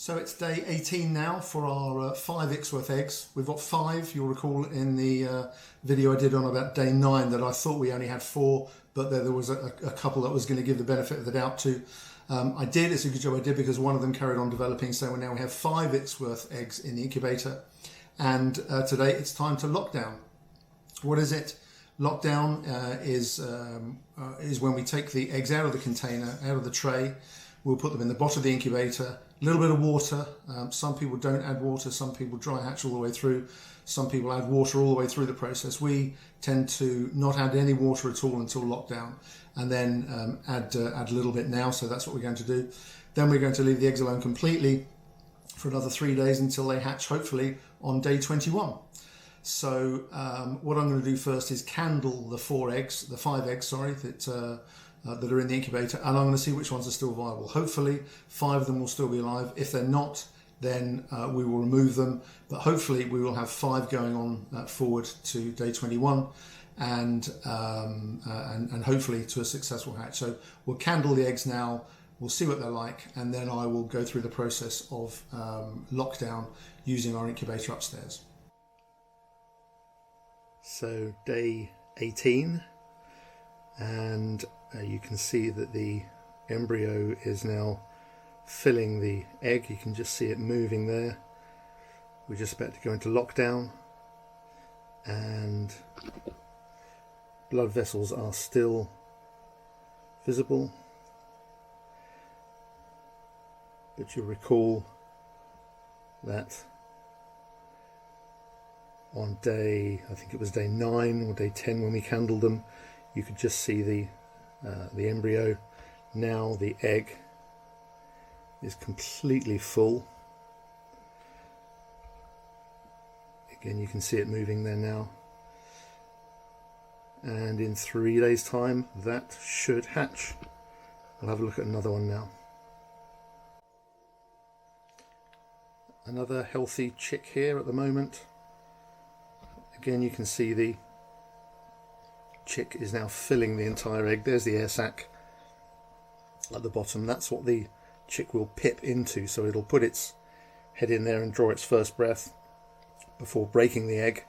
So it's day 18 now for our 5 Ixworth eggs. We've got 5, you'll recall in the video I did on about day 9 that I thought we only had 4, but there was a couple that was going to give the benefit of the doubt to. I did, it's a good job I did, because one of them carried on developing, so now we have 5 Ixworth eggs in the incubator. And today it's time to lockdown. What is it? Lockdown is when we take the eggs out of the container, out of the tray. We'll put them in the bottom of the incubator, a little bit of water. Some people don't add water, some people dry hatch all the way through. Some people add water all the way through the process. We tend to not add any water at all until lockdown, and then add a little bit now, so that's what we're going to do. Then we're going to leave the eggs alone completely for another 3 days until they hatch, hopefully on day 21. So what I'm going to do first is candle the 5 eggs, that are in the incubator, and I'm going to see which ones are still viable. Hopefully 5 of them will still be alive. If they're not, then we will remove them, but hopefully we will have 5 going on forward to day 21 and hopefully to a successful hatch. So we'll candle the eggs now, we'll see what they're like, and then I will go through the process of lockdown using our incubator upstairs. So day 18, and you can see that the embryo is now filling the egg. You can just see it moving there. We're just about to go into lockdown, and blood vessels are still visible, but you'll recall that on day, I think it was day 9 or day 10 when we candled them, you could just see the embryo. Now the egg is completely full. Again, you can see it moving there now. And in 3 days' time, that should hatch. I'll have a look at another one now. Another healthy chick here at the moment. Again, you can see the chick is now filling the entire egg. There's the air sac at the bottom. That's what the chick will pip into, so it'll put its head in there and draw its first breath before breaking the egg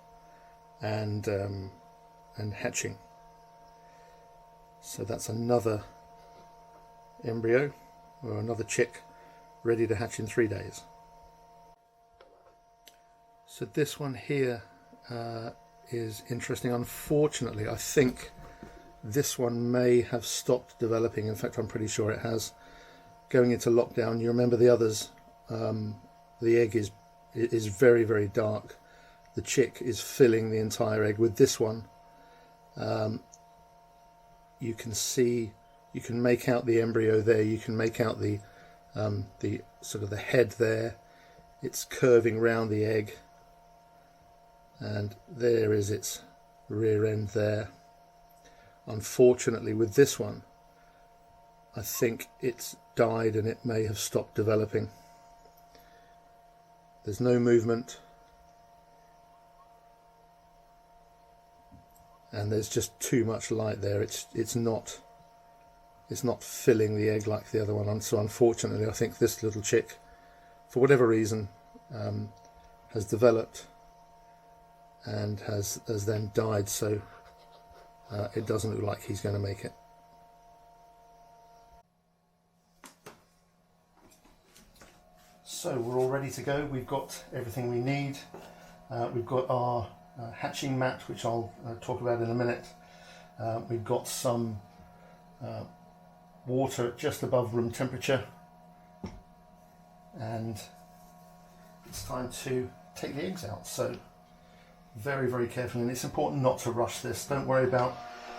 and hatching. So that's another embryo or another chick ready to hatch in 3 days. So this one here is interesting. Unfortunately, I think this one may have stopped developing. In fact, I'm pretty sure it has. Going into lockdown, you remember the others, the egg is very, very dark. The chick is filling the entire egg. With this one, you can see, you can make out the embryo there, you can make out the sort of the head there. It's curving round the egg, and there is its rear end there. Unfortunately, with this one, I think it's died and it may have stopped developing. There's no movement, and there's just too much light there. It's not filling the egg like the other one. And so unfortunately, I think this little chick, for whatever reason, has developed and has then died, so it doesn't look like he's going to make it. So we're all ready to go. We've got everything we need. We've got our hatching mat, which I'll talk about in a minute. We've got some water just above room temperature, and it's time to take the eggs out. So very, very carefully, and it's important not to rush this. Don't worry about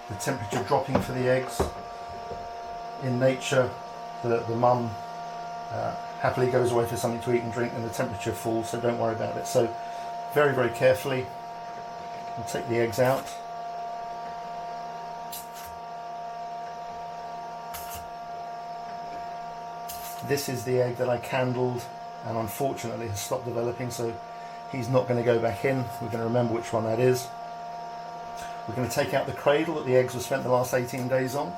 the temperature dropping for the eggs. In nature, the mum happily goes away for something to eat and drink, and the temperature falls, so don't worry about it. So very, very carefully, we'll take the eggs out. This is the egg that I candled and unfortunately has stopped developing, so he's not going to go back in. We're going to remember which one that is. We're going to take out the cradle that the eggs were spent the last 18 days on.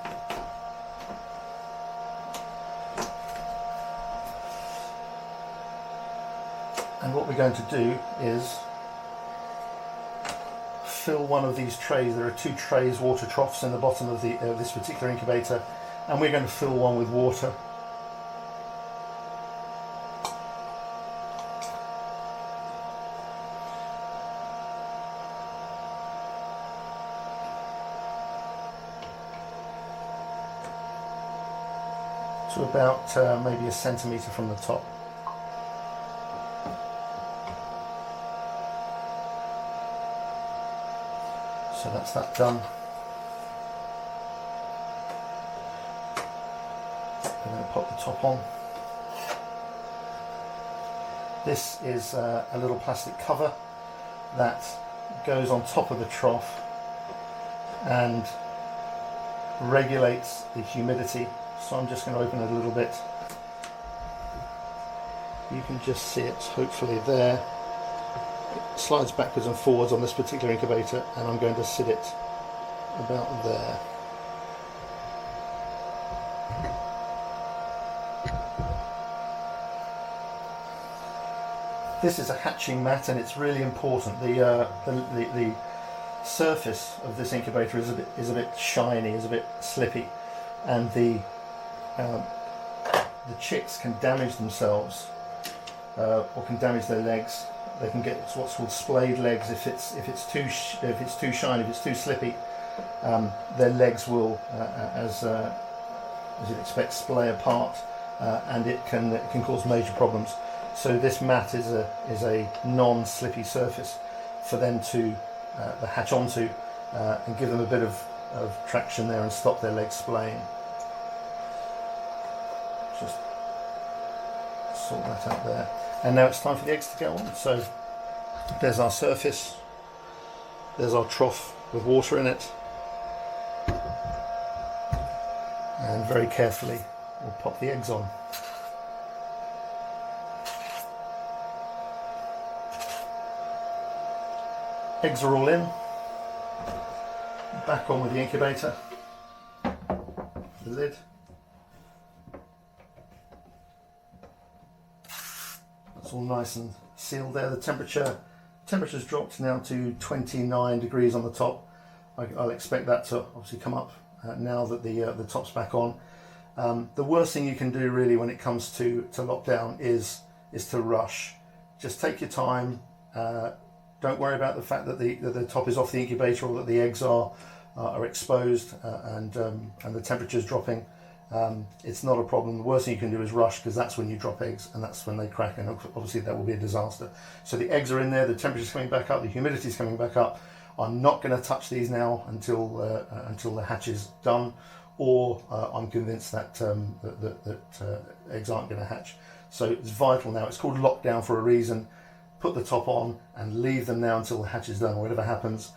And what we're going to do is fill one of these trays. There are 2 trays, water troughs, in the bottom of this particular incubator, and we're going to fill one with water. To about maybe a centimetre from the top. So that's that done. I'm going to pop the top on. This is a little plastic cover that goes on top of the trough and regulates the humidity. So I'm just going to open it a little bit. You can just see it hopefully there. It slides backwards and forwards on this particular incubator, and I'm going to sit it about there. This is a hatching mat, and it's really important. The surface of this incubator is a bit shiny, is a bit slippy, and the chicks can damage themselves or can damage their legs. They can get what's called splayed legs if it's too shiny, if it's too slippy. Their legs will, as you'd expect, splay apart, and it can cause major problems. So this mat is a non-slippy surface for them to hatch onto and give them a bit of traction there and stop their legs splaying. Just sort that out there. And now it's time for the eggs to go on. So there's our surface, there's our trough with water in it, and very carefully we'll pop the eggs on. Eggs are all in, back on with the incubator, the lid. It's all nice and sealed there. The temperature's dropped now to 29 degrees on the top. I'll expect that to obviously come up now that the top's back on. The worst thing you can do really when it comes to lockdown is to rush. Just take your time. Don't worry about the fact that the top is off the incubator or that the eggs are exposed and the temperature's dropping. It's not a problem. The worst thing you can do is rush, because that's when you drop eggs and that's when they crack, and obviously that will be a disaster. So the eggs are in there, the temperature's coming back up, the humidity's coming back up. I'm not going to touch these now until the hatch is done, or I'm convinced that eggs aren't going to hatch. So it's vital now. It's called lockdown for a reason. Put the top on and leave them now until the hatch is done. Whatever happens,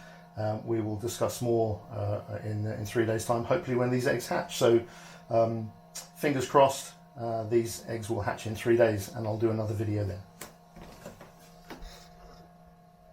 we will discuss more in 3 days' time, hopefully when these eggs hatch. So fingers crossed, these eggs will hatch in 3 days, and I'll do another video then.